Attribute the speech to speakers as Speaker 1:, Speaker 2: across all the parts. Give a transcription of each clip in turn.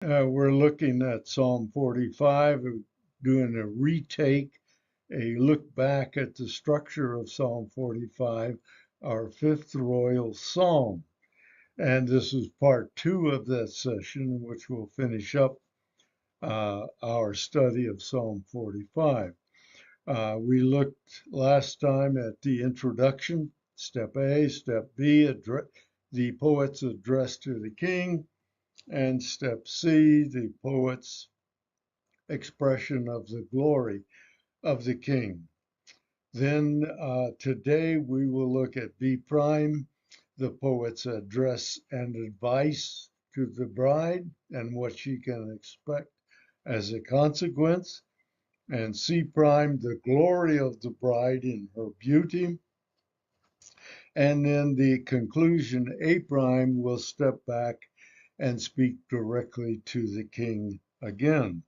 Speaker 1: We're looking at Psalm 45, doing a retake, a look back at the structure of Psalm 45, our fifth royal psalm. And this is part two of that session, which will finish up our study of Psalm 45. We looked last time at the introduction, step A, step B, the poet's address to the king, and step C, the poet's expression of the glory of the king. Then today we will look at B prime, the poet's address and advice to the bride and what she can expect as a consequence. And C prime, the glory of the bride in her beauty. And then the conclusion, A prime, will step back and speak directly to the king again.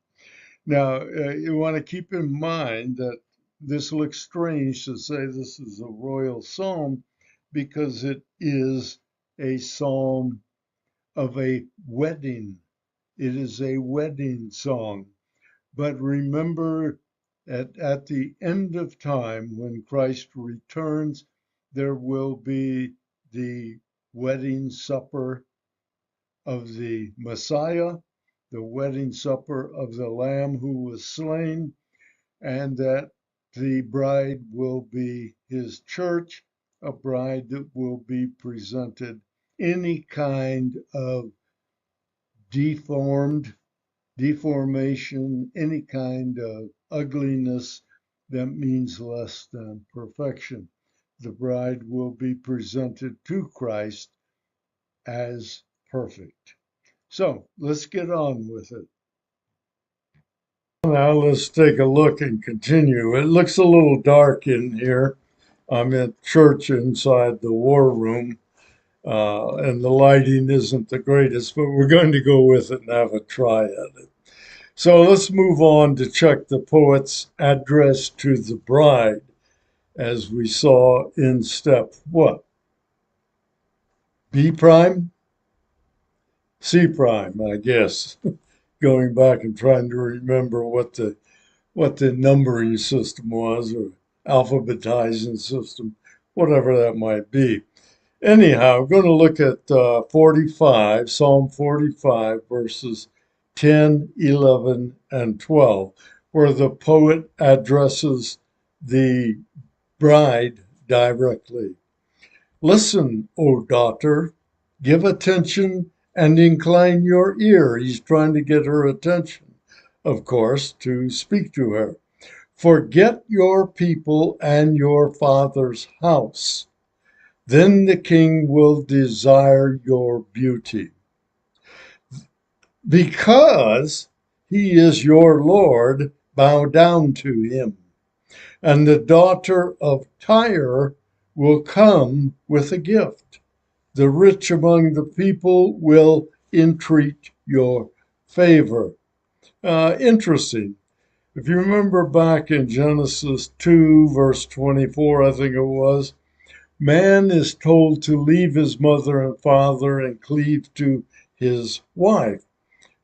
Speaker 1: Now, you want to keep in mind that this looks strange to say this is a royal psalm because it is a psalm of a wedding. It is a wedding song. But remember, at the end of time, when Christ returns, there will be the wedding supper of the Messiah, the wedding supper of the Lamb who was slain, and that the bride will be his church, a bride that will be presented any kind of deformed deformation, any kind of ugliness that means less than perfection. The bride will be presented to Christ as perfect. So let's get on with it. Now let's take a look and continue. It looks a little dark in here. I'm at church inside the war room, and the lighting isn't the greatest, but we're going to go with it and have a try at it. So let's move on to check the poet's address to the bride, as we saw in step what? B prime? C prime, I guess. Going back and trying to remember what the numbering system was or alphabetizing system, whatever that might be. Anyhow, we're going to look at 45, Psalm 45, verses 10, 11, and 12, where the poet addresses the bride directly. Listen, O daughter, give attention and incline your ear. He's trying to get her attention, of course, to speak to her. Forget your people and your father's house. Then the king will desire your beauty. Because he is your Lord, bow down to him. And the daughter of Tyre will come with a gift. The rich among the people will entreat your favor. Interesting. If you remember back in Genesis 2, verse 24, I think it was, man is told to leave his mother and father and cleave to his wife.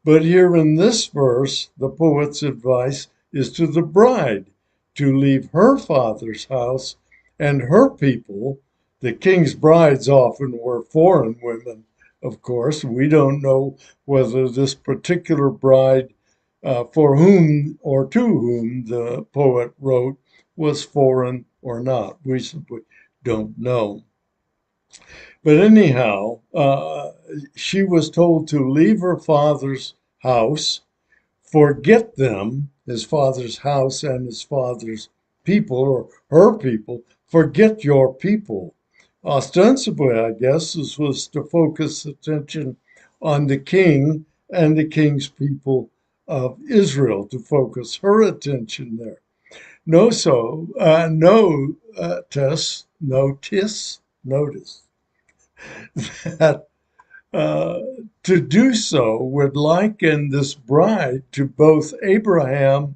Speaker 1: But here in this verse, the poet's advice is to the bride to leave her father's house and her people. The king's brides often were foreign women, of course. We don't know whether this particular bride for whom or to whom the poet wrote was foreign or not. We simply don't know. But anyhow, she was told to leave her father's house, forget them, his father's house and his father's people, or her people, forget your people. Ostensibly, I guess, this was to focus attention on the king and the king's people of Israel, to focus her attention there. Notice that uh, to do so would liken this bride to both Abraham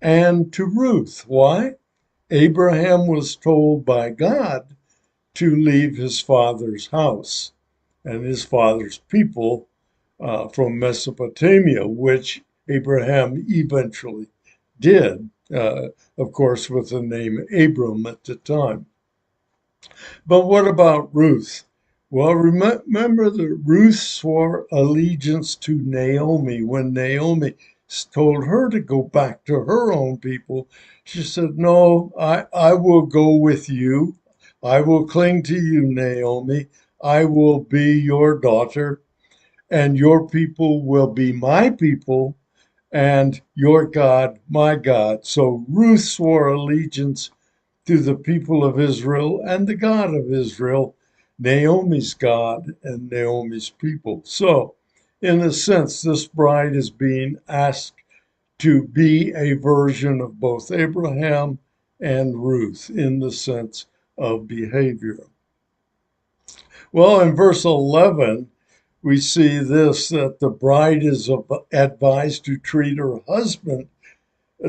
Speaker 1: and to Ruth. Why? Abraham was told by God to leave his father's house and his father's people from Mesopotamia, which Abraham eventually did, of course, with the name Abram at the time. But what about Ruth? Well, remember that Ruth swore allegiance to Naomi when Naomi told her to go back to her own people. She said, no, I will go with you. I will cling to you, Naomi. I will be your daughter, and your people will be my people, and your God, my God. So Ruth swore allegiance to the people of Israel and the God of Israel, Naomi's God and Naomi's people. So, in a sense, this bride is being asked to be a version of both Abraham and Ruth in the sense of behavior. Well, in verse 11, we see this that the bride is advised to treat her husband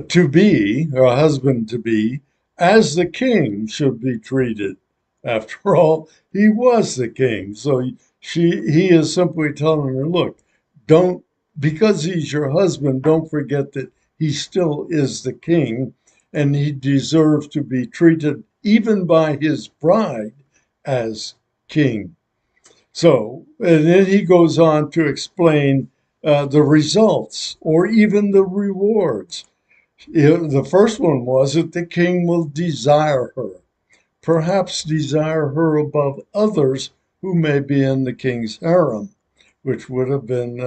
Speaker 1: to be, or husband to be, as the king should be treated. After all, he was the king. So he is simply telling her, look, don't, because he's your husband, don't forget that he still is the king and he deserves to be treated even by his bride as king. So, and then he goes on to explain the results or even the rewards. The first one was that the king will desire her, perhaps desire her above others who may be in the king's harem, which would have been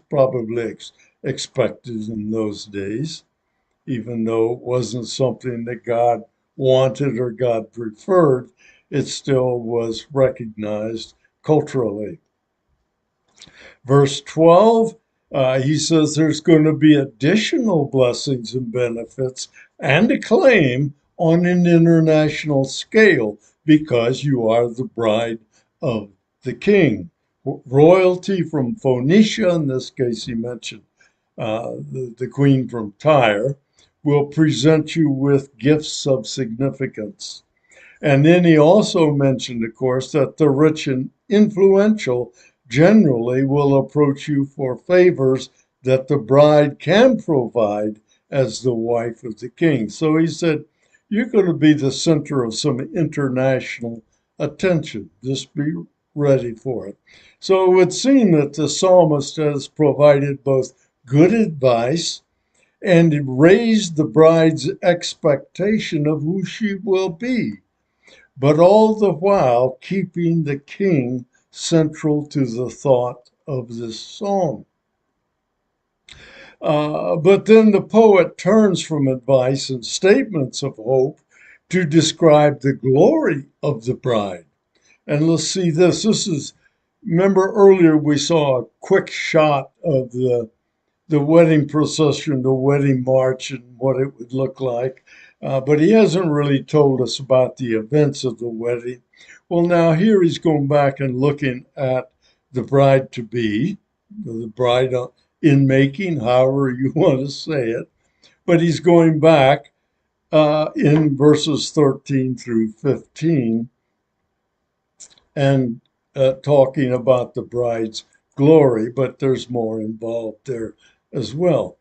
Speaker 1: probably expected in those days, even though it wasn't something that God wanted or God preferred, it still was recognized culturally. Verse 12, he says there's going to be additional blessings and benefits and acclaim on an international scale because you are the bride of the king. Royalty from Phoenicia, in this case, he mentioned the queen from Tyre, will present you with gifts of significance. And then he also mentioned, of course, that the rich and influential generally will approach you for favors that the bride can provide as the wife of the king. So he said, you're going to be the center of some international attention. Just be ready for it. So it would seem that the psalmist has provided both good advice and raised the bride's expectation of who she will be, but all the while keeping the king central to the thought of this song. But then the poet turns from advice and statements of hope to describe the glory of the bride. And let's see this. Remember earlier we saw a quick shot of the wedding procession, the wedding march, and what it would look like. But he hasn't really told us about the events of the wedding. Well, now here he's going back and looking at the bride to be, the bride in making, however you want to say it. But he's going back in verses 13 through 15 and talking about the bride's glory, but there's more involved there as well.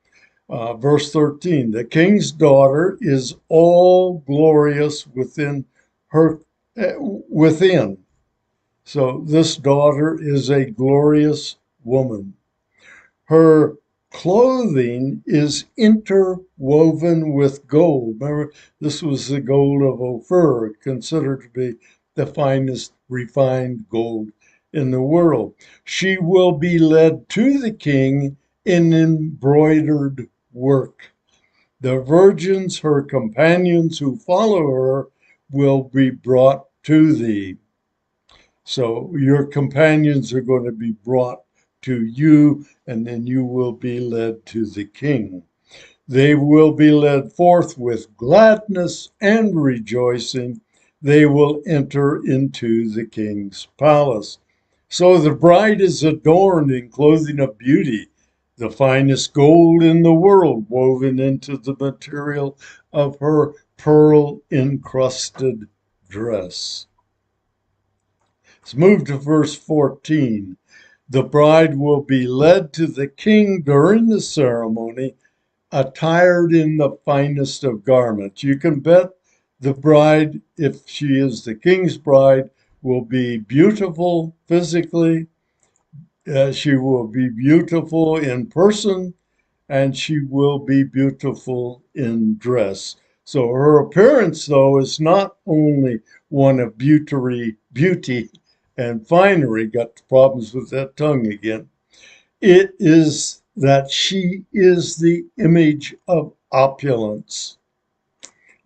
Speaker 1: Verse 13, the king's daughter is all glorious within. So this daughter is a glorious woman. Her clothing is interwoven with gold. Remember, this was the gold of Ophir, considered to be the finest refined gold in the world. She will be led to the king in embroidered work. The virgins, her companions who follow her, will be brought to thee. So your companions are going to be brought to you, and then you will be led to the king. They will be led forth with gladness and rejoicing. They will enter into the king's palace. So the bride is adorned in clothing of beauty, the finest gold in the world woven into the material of her pearl encrusted dress. Let's move to verse 14. The bride will be led to the king during the ceremony, attired in the finest of garments. You can bet the bride, if she is the king's bride, will be beautiful physically. She will be beautiful in person, and she will be beautiful in dress. So her appearance, though, is not only one of beauty and finery, got problems with that tongue again. It is that she is the image of opulence.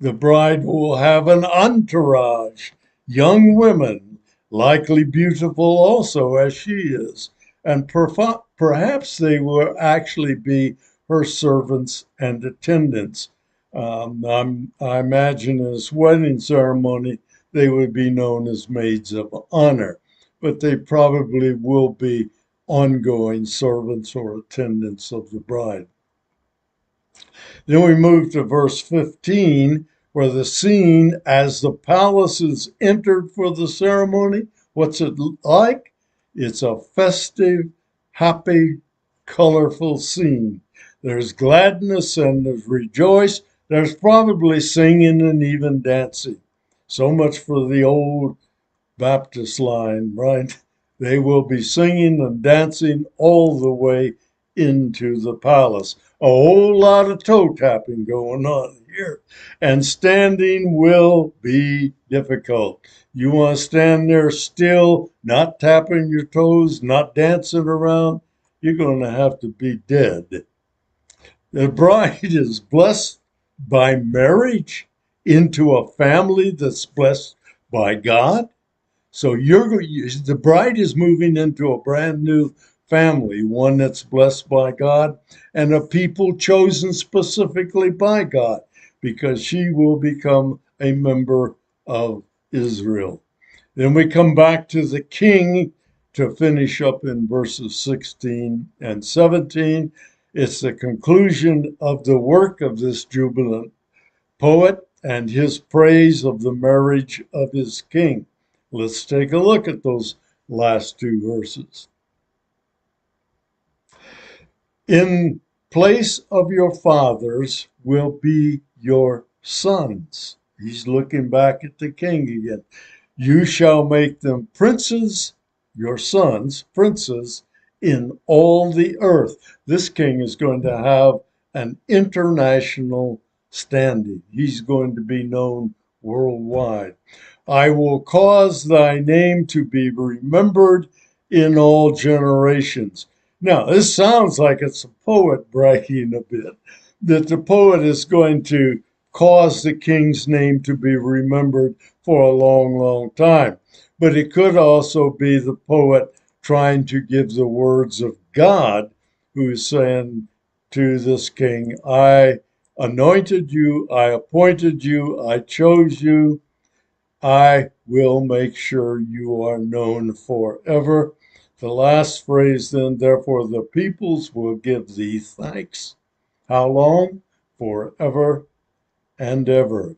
Speaker 1: The bride will have an entourage, young women, likely beautiful also as she is, and perhaps they will actually be her servants and attendants. I imagine in this wedding ceremony, they would be known as maids of honor, but they probably will be ongoing servants or attendants of the bride. Then we move to verse 15, where the scene as the palace is entered for the ceremony. What's it like? It's a festive, happy, colorful scene. There's gladness and there's rejoice. There's probably singing and even dancing. So much for the old Baptist line, right? They will be singing and dancing all the way into the palace. A whole lot of toe tapping going on here. And standing will be difficult. You want to stand there still, not tapping your toes, not dancing around, you're going to have to be dead. The bride is blessed by marriage into a family that's blessed by God. So the bride is moving into a brand new family, one that's blessed by God and a people chosen specifically by God, because she will become a member of Israel. Then we come back to the king to finish up in verses 16 and 17. It's the conclusion of the work of this jubilant poet and his praise of the marriage of his king. Let's take a look at those last two verses. In place of your fathers will be your sons. He's looking back at the king again. You shall make them princes, your sons, princes, in all the earth. This king is going to have an international standing. He's going to be known worldwide. I will cause thy name to be remembered in all generations. Now, this sounds like it's a poet bragging a bit, that the poet is going to cause the king's name to be remembered for a long, long time. But it could also be the poet trying to give the words of God, who is saying to this king, I anointed you, I appointed you, I chose you, I will make sure you are known forever. The last phrase then, therefore the peoples will give thee thanks. How long? Forever and ever.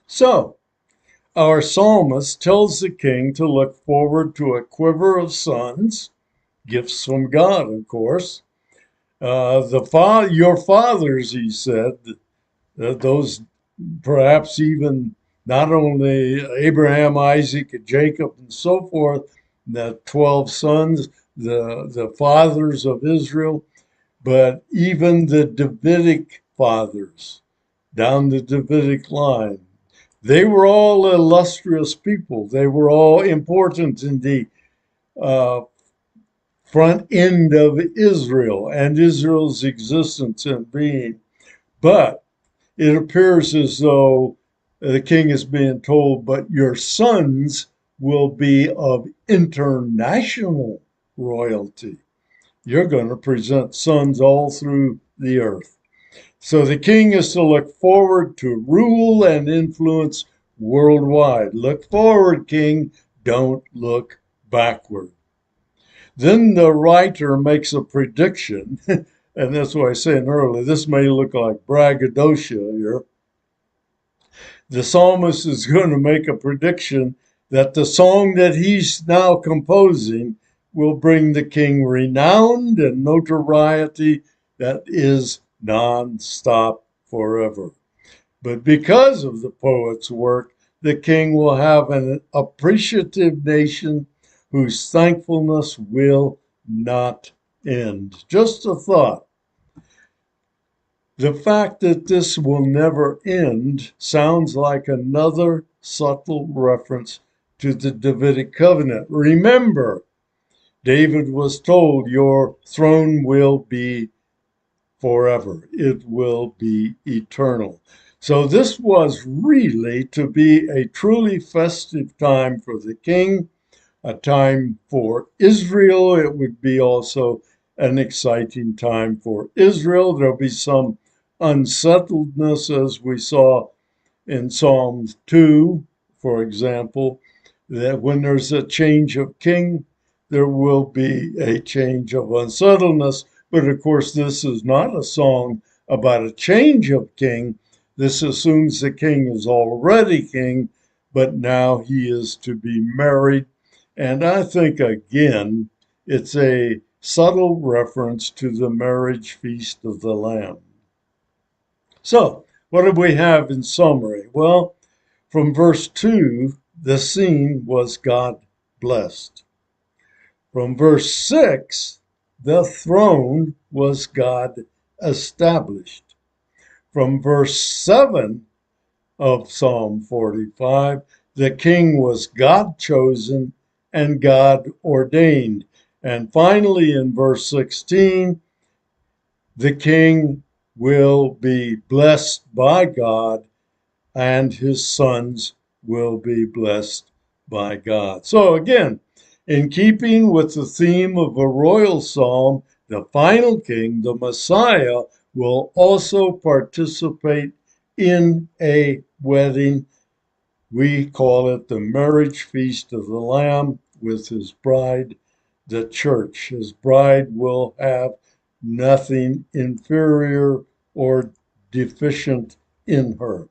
Speaker 1: So, our psalmist tells the king to look forward to a quiver of sons, gifts from God, of course. Your fathers, he said, those perhaps even not only Abraham, Isaac, and Jacob, and so forth, the 12 sons, the fathers of Israel, but even the Davidic fathers down the Davidic line. They were all illustrious people. They were all important in the uh, front end of Israel and Israel's existence and being. But it appears as though the king is being told, but your sons will be of international royalty. You're going to present sons all through the earth. So the king is to look forward to rule and influence worldwide. Look forward, king. Don't look backward. Then the writer makes a prediction, and that's why I was saying earlier, this may look like braggadocio here. The psalmist is going to make a prediction that the song that he's now composing will bring the king renown and notoriety that is non-stop forever. But because of the poet's work, the king will have an appreciative nation whose thankfulness will not end. Just a thought. The fact that this will never end sounds like another subtle reference to the Davidic covenant. Remember, David was told, your throne will be forever. It will be eternal. So this was really to be a truly festive time for the king, a time for Israel. It would be also an exciting time for Israel. There'll be some unsettledness, as we saw in Psalms 2, for example, that when there's a change of king, there will be a change of unsettledness. But of course, this is not a song about a change of king. This assumes the king is already king, but now he is to be married. And I think, again, it's a subtle reference to the marriage feast of the Lamb. So, what do we have in summary? Well, from verse 2, the scene was God blessed. From verse 6, the throne was God established. From verse 7 of Psalm 45, the king was God chosen and God ordained. And finally, in verse 16, the king will be blessed by God and his sons will be blessed by God. So again, in keeping with the theme of a royal psalm, the final king, the Messiah, will also participate in a wedding. We call it the marriage feast of the Lamb with his bride, the church. His bride will have nothing inferior or deficient in her.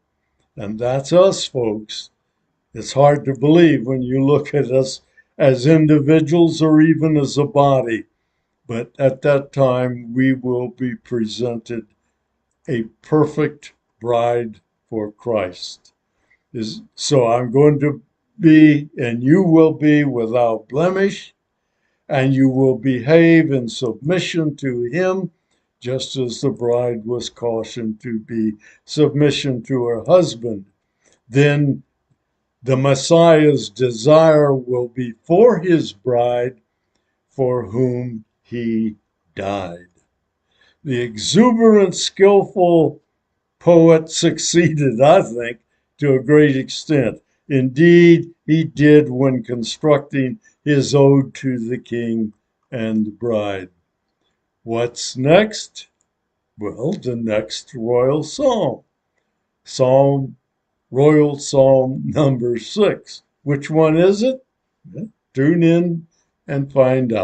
Speaker 1: And that's us, folks. It's hard to believe when you look at us as individuals or even as a body. But at that time, we will be presented a perfect bride for Christ. So I'm going to be, and you will be, without blemish, and you will behave in submission to him, just as the bride was cautioned to be submission to her husband. Then the Messiah's desire will be for his bride for whom he died. The exuberant, skillful poet succeeded, I think, to a great extent. Indeed, he did when constructing his ode to the king and bride. What's next? Well, the next royal psalm, Royal Psalm number 6. Which one is it? Tune in and find out.